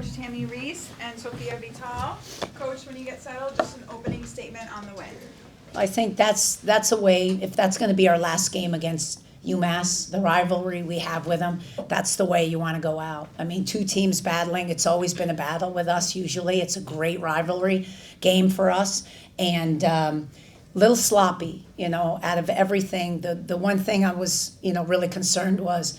Coach Tammi Reiss and Sophia Vital. Coach, when you get settled, just an opening statement on the win. I think that's a way, if that's going to be our last game against UMass, the rivalry we have with them, that's the way you want to go out. I mean, two teams battling, it's always been a battle with us usually. It's a great rivalry game for us. And little sloppy, out of everything. The one thing I was, really concerned was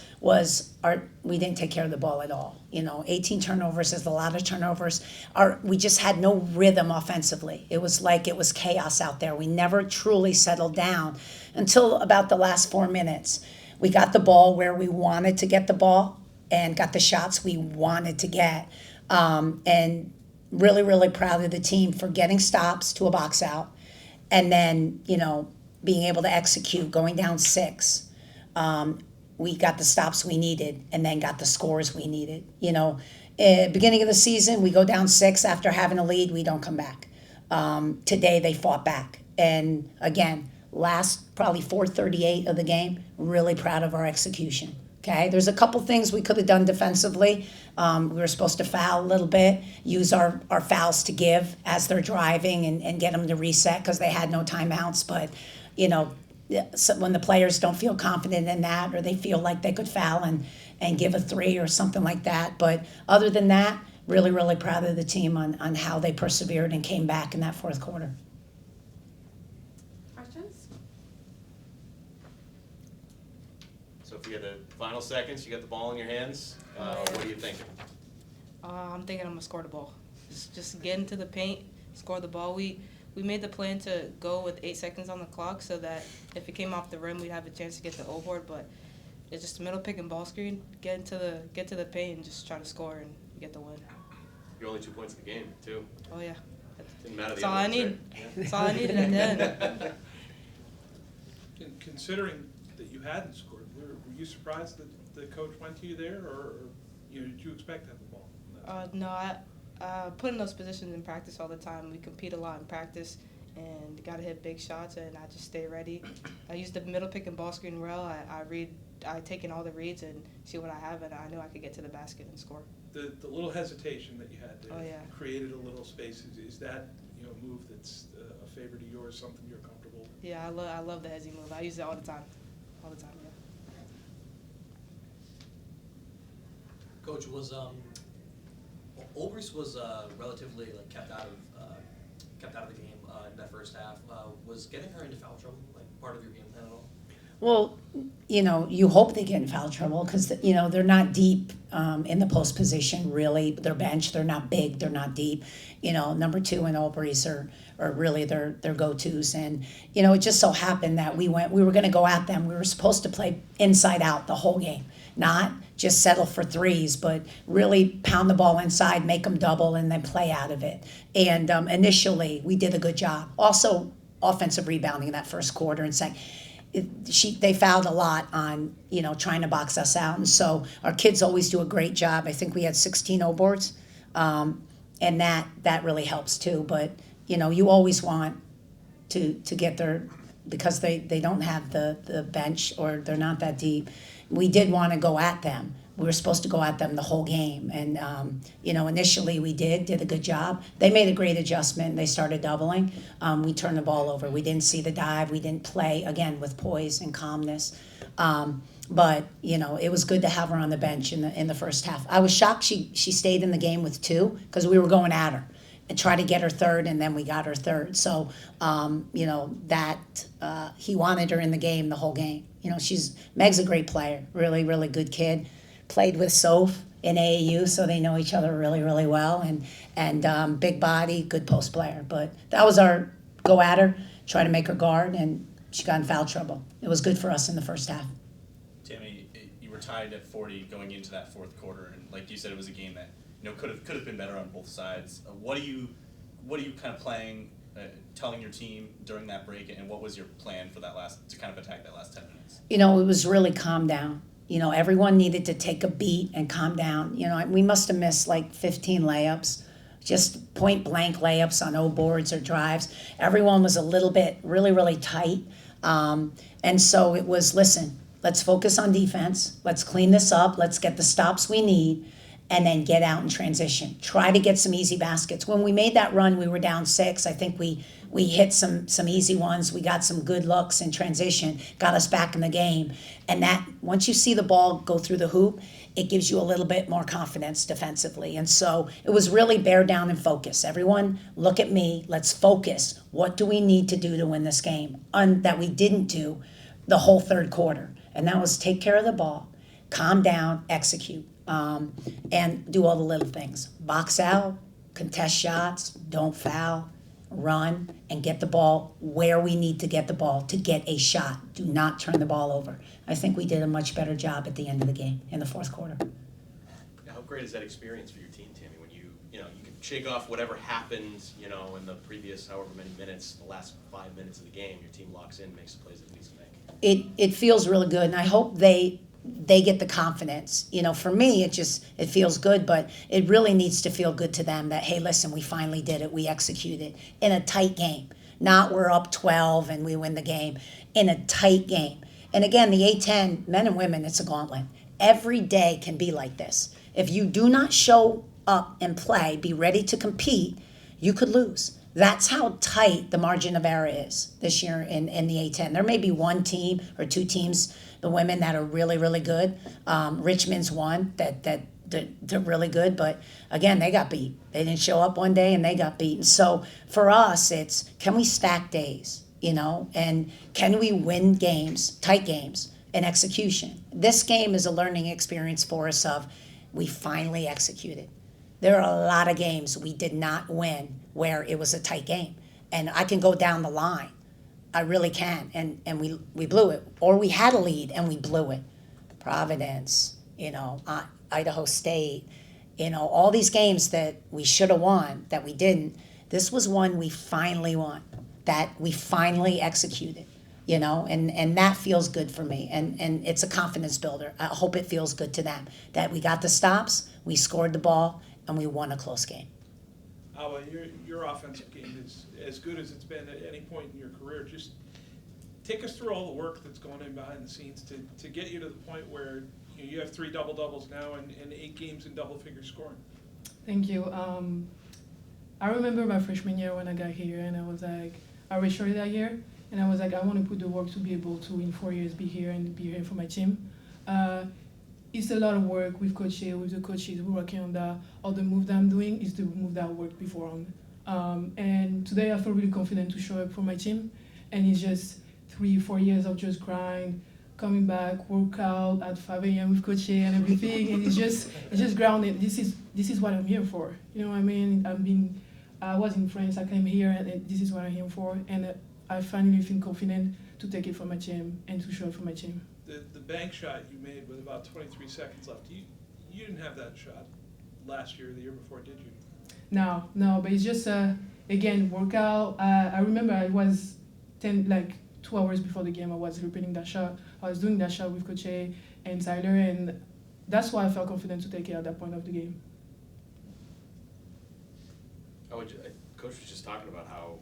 we didn't take care of the ball at all. 18 turnovers is a lot of turnovers. We just had no rhythm offensively. It was like it was chaos out there. We never truly settled down until about the last 4 minutes. We got the ball where we wanted to get the ball and got the shots we wanted to get. And really, really proud of the team for getting stops to a box out. And then, being able to execute, going down 6. We got the stops we needed and then got the scores we needed. Beginning of the season, we go down 6 after having a lead, we don't come back. Today, they fought back. And again, last probably 4:38 of the game, really proud of our execution. Okay, there's a couple things we could have done defensively. We were supposed to foul a little bit, use our fouls to give as they're driving and get them to reset because they had no timeouts. But, so when the players don't feel confident in that or they feel like they could foul and give a 3 or something like that. But other than that, really, really proud of the team on how they persevered and came back in that fourth quarter. Questions? Sophia, the final seconds, you got the ball in your hands. What are you thinking? I'm thinking I'm going to score the ball. Just get into the paint, score the ball. We made the plan to go with 8 seconds on the clock so that if it came off the rim, we'd have a chance to get the O-board. But it's just a middle pick and ball screen, get to the paint and just try to score and get the win. You're only 2 points in the game, too. Oh, yeah. Didn't matter. That's all I need. That's all I needed at the end. Considering that you hadn't scored, were you surprised that the coach went to you there, or did you expect to have the ball? No, I put in those positions in practice all the time. We compete a lot in practice and got to hit big shots, and I just stay ready. I use the middle pick and ball screen well. I take in all the reads and see what I have, and I knew I could get to the basket and score. The little hesitation that you had there. Oh, yeah. Created a little space. Is that a move that's a favor to yours, something you're comfortable with? Yeah, I love the hezzy move. I use it all the time. All the time, yeah. Coach, Olbrich was relatively kept out of the game in that first half. Was getting her into foul trouble part of your game plan at all? Well, you hope they get in foul trouble because, they're not deep in the post position, really. They're bench. They're not big. They're not deep. Number 2 and Olbrich are really their go-tos. And, it just so happened that we were going to go at them. We were supposed to play inside out the whole game, not just settle for 3s, but really pound the ball inside, make them double, and then play out of it. And initially, we did a good job. Also, offensive rebounding in that first quarter and second. They fouled a lot on, trying to box us out. And so our kids always do a great job. I think we had 16 O-boards, and that really helps too. But, you always want to get because they don't have the bench or they're not that deep. We did want to go at them. We were supposed to go at them the whole game. And, initially we did a good job. They made a great adjustment. They started doubling. We turned the ball over. We didn't see the dive. We didn't play, again, with poise and calmness. But, it was good to have her on the bench in the first half. I was shocked she stayed in the game with 2 because we were going at her and try to get her third, and then we got her third. So, he wanted her in the game the whole game. Meg's a great player, really, really good kid. Played with Soph in AAU, so they know each other really, really well. And big body, good post player. But that was our go at her, try to make her guard, and she got in foul trouble. It was good for us in the first half. Tammi, you were tied at 40 going into that fourth quarter, and like you said, it was a game that could have been better on both sides. What are you kind of playing, telling your team during that break, and what was your plan for to kind of attack that last 10 minutes? It was really calm down. Everyone needed to take a beat and calm down. We must have missed 15 layups, just point blank layups on O-boards or drives. Everyone was a little bit really, really tight. And so it was, listen, let's focus on defense. Let's clean this up. Let's get the stops we need. and then get out in transition. Try to get some easy baskets. When we made that run, we were down 6. I think we hit some easy ones. We got some good looks in transition, got us back in the game. And that, once you see the ball go through the hoop, it gives you a little bit more confidence defensively. And so it was really bear down and focus. Everyone, look at me. Let's focus. What do we need to do to win this game? That we didn't do the whole third quarter. And that was take care of the ball, calm down, execute, and do all the little things. Box out, contest shots, don't foul, run, and get the ball where we need to get the ball to get a shot. Do not turn the ball over. I think we did a much better job at the end of the game in the fourth quarter. How great is that experience for your team, Tammy, when you can shake off whatever happened, in the previous however many minutes, the last 5 minutes of the game, your team locks in, makes the plays it needs to make. It feels really good, and I hope they get the confidence. For me, it feels good, but it really needs to feel good to them that, hey, listen, we finally did it. We executed in a tight game. Not we're up 12 and we win the game. In a tight game. And again, the A-10, men and women, it's a gauntlet. Every day can be like this. If you do not show up and play, be ready to compete, you could lose. That's how tight the margin of error is this year in the A-10. There may be one team or two teams, the women, that are really, really good. Richmond's one that they're really good, but again, they got beat. They didn't show up one day and they got beaten. So for us, it's can we stack days, and can we win games, tight games, in execution? This game is a learning experience for us of we finally executed. There are a lot of games we did not win where it was a tight game. And I can go down the line. I really can. And we blew it. Or we had a lead and we blew it. Providence, Idaho State, all these games that we should have won that we didn't. This was one we finally won, that we finally executed, and that feels good for me. And it's a confidence builder. I hope it feels good to them that we got the stops, we scored the ball, and we won a close game. Hawa, your offensive game is as good as it's been at any point in your career. Just take us through all the work that's going in behind the scenes to get you to the point where you have 3 double-doubles now and 8 games in double-figure scoring. Thank you. I remember my freshman year when I got here, and I was like, I redshirted that year, and I was like, I want to put the work to be able to, in 4 years, be here for my team. It's a lot of work with the coaches. We're working on all the move that I'm doing is the move that I worked before on. And today I feel really confident to show up for my team. And it's just 3-4 years of just grind, coming back, work out at 5 a.m. with Coach A and everything. And it's just grounded. This is what I'm here for. You know what I mean? I was in France, I came here, and this is what I'm here for. And I finally feel confident to take it for my team and to show up for my team. The bank shot you made with about 23 seconds left, you didn't have that shot last year or the year before, did you? No, but it's just, again, workout. I remember I was 2 hours before the game, I was repeating that shot. I was doing that shot with Coach A and Tyler, and that's why I felt confident to take it at that point of the game. Coach was just talking about how,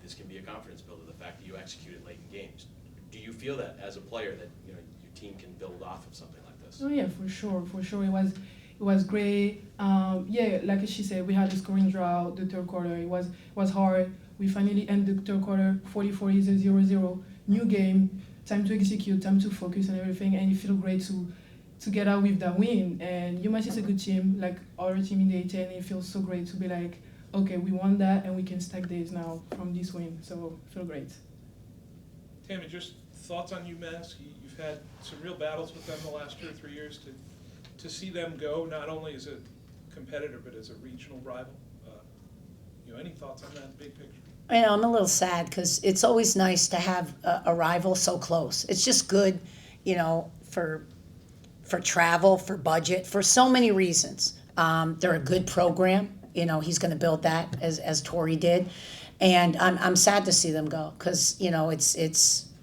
this can be a confidence builder, the fact that you executed late in games. Do you feel that as a player that your team can build off of something like this? Oh yeah, for sure. It was great. Like she said, we had a scoring drought the third quarter. It was hard. We finally ended the third quarter 44 is a 0-0. New game, time to execute, time to focus and everything, and it feels great to get out with that win. And UMass is a good team, like our team in the A-10. It feels so great to be like, okay, we won that, and we can stack days now from this win. So it feels great. Tammy, just thoughts on UMass? You've had some real battles with them the last 2 or 3 years. To see them go, not only as a competitor, but as a regional rival. Any thoughts on that big picture? I'm a little sad because it's always nice to have a rival so close. It's just good, for travel, for budget, for so many reasons. They're a good program. He's going to build that as Tori did. And I'm sad to see them go because,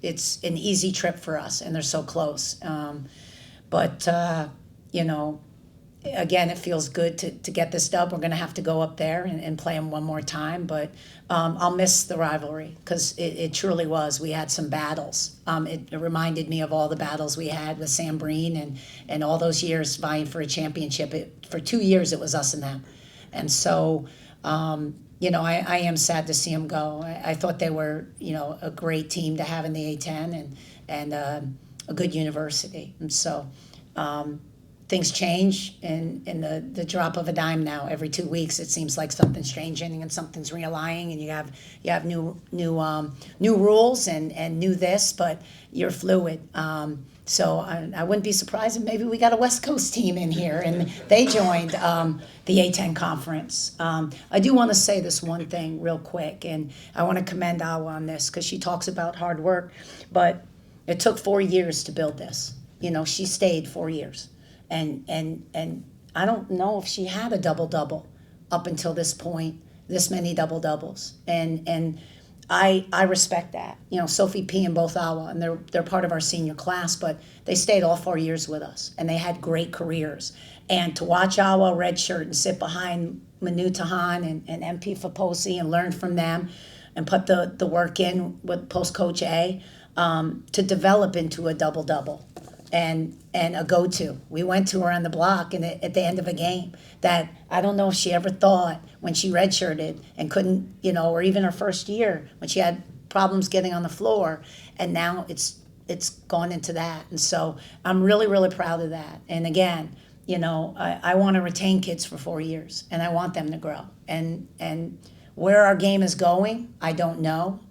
it's an easy trip for us and they're so close. But again, it feels good to get this dub. We're going to have to go up there and play them one more time, but I'll miss the rivalry because it truly was. We had some battles. It reminded me of all the battles we had with Sam Breen and all those years vying for a championship. For 2 years, it was us and them. And so, I am sad to see them go. I thought they were, a great team to have in the A-10 and a good university. And so, things change in the drop of a dime now. Every 2 weeks, it seems like something's changing and something's realigning, and you have new rules and new this, but you're fluid. So I wouldn't be surprised if maybe we got a West Coast team in here and they joined the A-10 conference. I do want to say this one thing real quick, and I want to commend Hawa on this because she talks about hard work, but it took 4 years to build this. She stayed 4 years. And I don't know if she had a double-double up until this point, this many double-doubles. And I respect that. Sophie P and both Hawa, and they're part of our senior class, but they stayed all 4 years with us, and they had great careers. And to watch Hawa redshirt and sit behind Manu Tahan and MP Faposi and learn from them and put the work in with Post Coach A to develop into a double-double. And a go-to. We went to her on the block and at the end of a game that I don't know if she ever thought when she redshirted and couldn't, or even her first year when she had problems getting on the floor, and now it's gone into that. And so I'm really, really proud of that. And again, I want to retain kids for 4 years, and I want them to grow. And where our game is going, I don't know,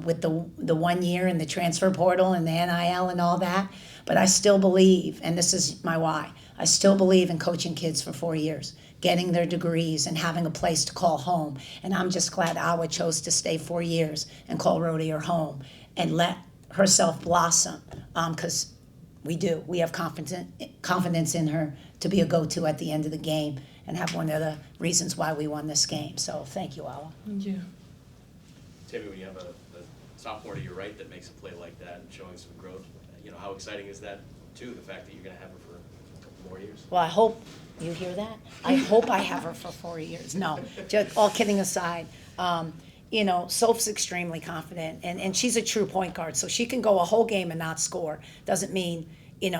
with the 1 year and the transfer portal and the NIL and all that. But I still believe, and this is my why, I still believe in coaching kids for 4 years, getting their degrees and having a place to call home. And I'm just glad Hawa chose to stay 4 years and call Rhody her home and let herself blossom, because we do. We have confidence in her to be a go-to at the end of the game and have one of the reasons why we won this game. So thank you, Hawa. Thank you. Tammi, when you have a sophomore to your right that makes a play like that and showing some growth, how exciting is that, too, the fact that you're going to have her for a couple more years? Well, I hope you hear that. I hope I have her for 4 years. No, just all kidding aside. Soph's extremely confident, and she's a true point guard, so she can go a whole game and not score. Doesn't mean,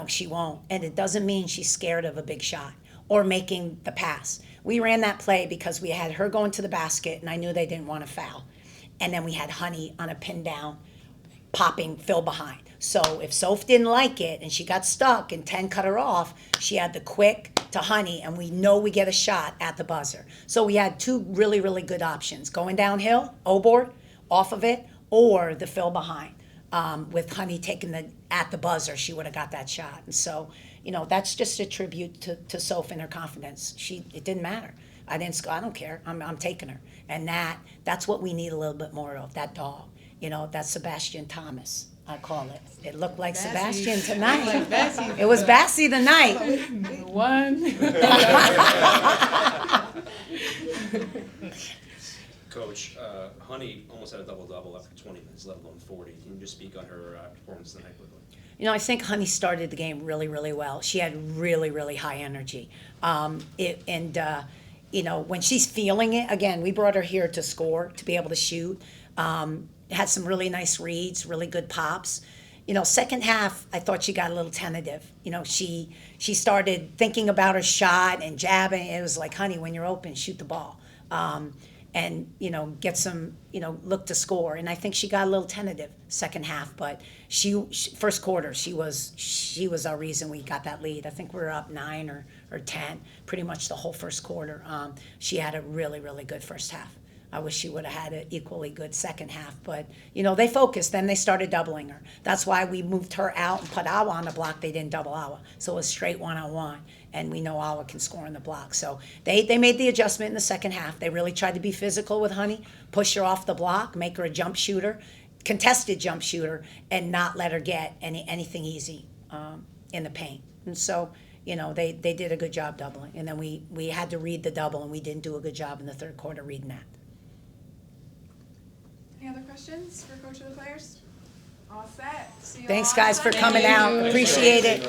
she won't. And it doesn't mean she's scared of a big shot or making the pass. We ran that play because we had her going to the basket, and I knew they didn't want to foul. And then we had Honey on a pin down, popping Phil behind. So if Soph didn't like it and she got stuck and 10 cut her off, she had the quick to Honey, and we know we get a shot at the buzzer. So we had two really, really good options, going downhill, O-board, off of it, or the Phil behind. With Honey taking at the buzzer, she would have got that shot. And so, that's just a tribute to Soph and her confidence. It didn't matter. I didn't score. I don't care. I'm taking her. And that's what we need a little bit more of, that dog. That's Sebastian Thomas, I call it. It looked like Bassie. Sebastian tonight. Like Bassie. It was Bassie tonight. One. Coach, Honey almost had a double-double after 20 minutes, let alone 40. Can you just speak on her performance tonight quickly? I think Honey started the game really, really well. She had really, really high energy. When she's feeling it, again, we brought her here to score, to be able to shoot. Had some really nice reads, really good pops. Second half, I thought she got a little tentative. She started thinking about her shot and jabbing. It was like, Honey, when you're open, shoot the ball. And get some, look to score. And I think she got a little tentative second half, but she first quarter, she was our reason we got that lead. I think we were up 9 or 10 pretty much the whole first quarter. She had a really, really good first half. I wish she would have had an equally good second half, but they focused. Then they started doubling her. That's why we moved her out and put Hawa on the block. They didn't double Hawa, so it was straight 1-on-1. And we know Hawa can score on the block, so they made the adjustment in the second half. They really tried to be physical with Honey, push her off the block, make her a jump shooter, contested jump shooter, and not let her get anything easy in the paint. And so they did a good job doubling. And then we had to read the double, and we didn't do a good job in the third quarter reading that. Any other questions for Coach of the Players? All set. See you Thanks, all on guys, for Sunday. coming out. Appreciate it.